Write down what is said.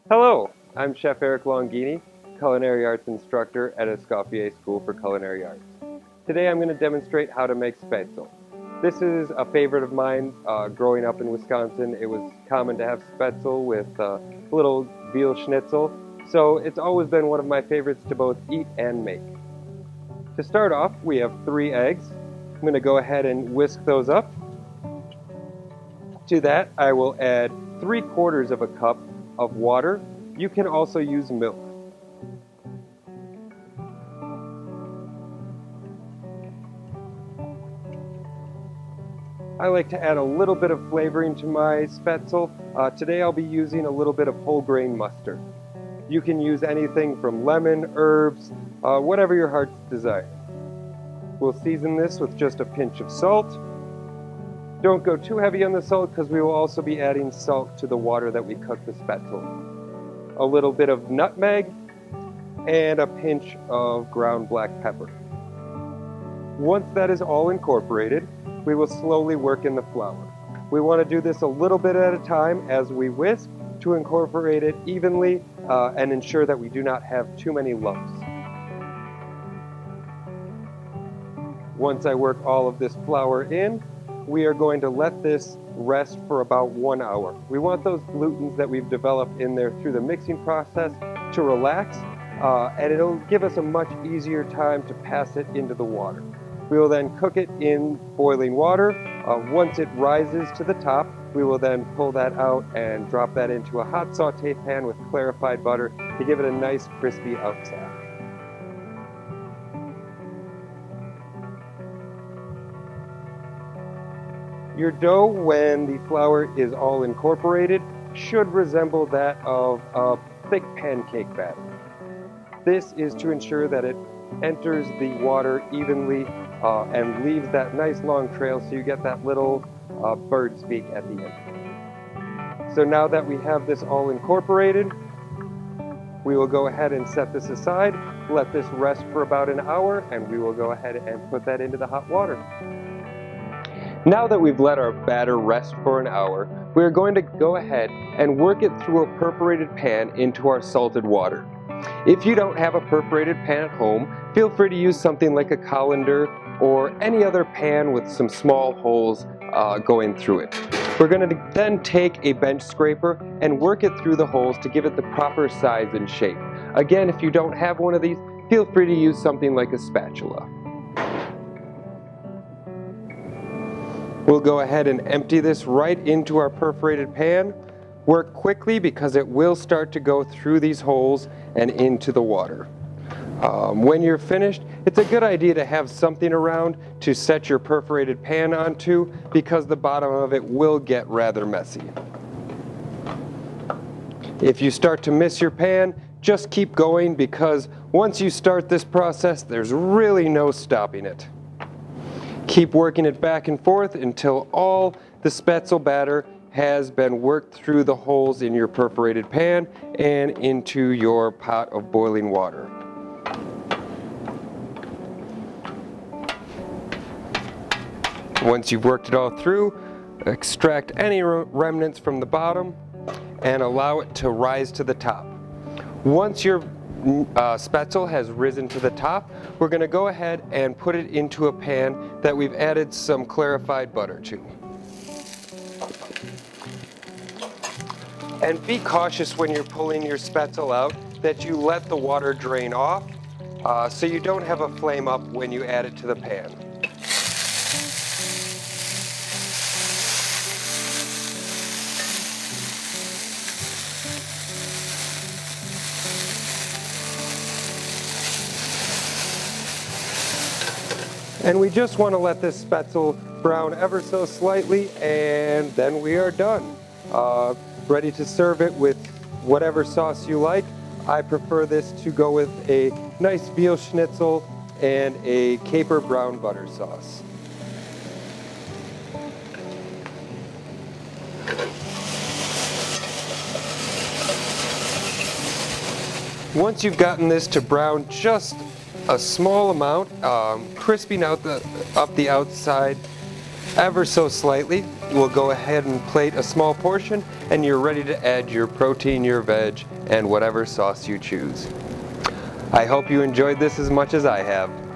Hello, I'm Chef Eric Longini, Culinary Arts Instructor at Escoffier School for Culinary Arts. Today I'm going to demonstrate how to make Spaetzle. This is a favorite of mine. Growing up in Wisconsin, it was common to have Spaetzle with a little veal schnitzel, so it's always been one of my favorites to both eat and make. To start off, we have 3 eggs. I'm going to go ahead and whisk those up. To that, I will add 3/4 of a cup of water. You can also use milk. I like to add a little bit of flavoring to my Spaetzle. Today I'll be using a little bit of whole grain mustard. You can use anything from lemon, herbs, whatever your heart's desire. We'll season this with just a pinch of salt. Don't go too heavy on the salt because we will also be adding salt to the water that we cook the Spaetzle. A little bit of nutmeg and a pinch of ground black pepper. Once that is all incorporated, we will slowly work in the flour. We want to do this a little bit at a time as we whisk to incorporate it evenly and ensure that we do not have too many lumps. Once I work all of this flour in, we are going to let this rest for about 1 hour. We want those glutens that we've developed in there through the mixing process to relax, and it'll give us a much easier time to pass it into the water. We will then cook it in boiling water. Once it rises to the top, we will then pull that out and drop that into a hot saute pan with clarified butter to give it a nice crispy outside. Your dough, when the flour is all incorporated, should resemble that of a thick pancake batter. This is to ensure that it enters the water evenly and leaves that nice long trail so you get that little bird's beak at the end. So now that we have this all incorporated, we will go ahead and set this aside, let this rest for about an hour, and we will go ahead and put that into the hot water. Now that we've let our batter rest for an hour, we are going to go ahead and work it through a perforated pan into our salted water. If you don't have a perforated pan at home, feel free to use something like a colander or any other pan with some small holes going through it. We're going to then take a bench scraper and work it through the holes to give it the proper size and shape. Again, if you don't have one of these, feel free to use something like a spatula. We'll go ahead and empty this right into our perforated pan. Work quickly because it will start to go through these holes and into the water. When you're finished, it's a good idea to have something around to set your perforated pan onto because the bottom of it will get rather messy. If you start to miss your pan, just keep going because once you start this process, there's really no stopping it. Keep working it back and forth until all the Spaetzle batter has been worked through the holes in your perforated pan and into your pot of boiling water. Once you've worked it all through, extract any remnants from the bottom and allow it to rise to the top. Once your Spaetzle has risen to the top, we're going to go ahead and put it into a pan that we've added some clarified butter to. And be cautious when you're pulling your Spaetzle out that you let the water drain off so you don't have a flame up when you add it to the pan. And we just want to let this Spaetzle brown ever so slightly, and then we are done. Ready to serve it with whatever sauce you like. I prefer this to go with a nice veal schnitzel and a caper brown butter sauce. Once you've gotten this to brown just a small amount, crisping out up the outside ever so slightly, we'll go ahead and plate a small portion, and you're ready to add your protein, your veg, and whatever sauce you choose. I hope you enjoyed this as much as I have.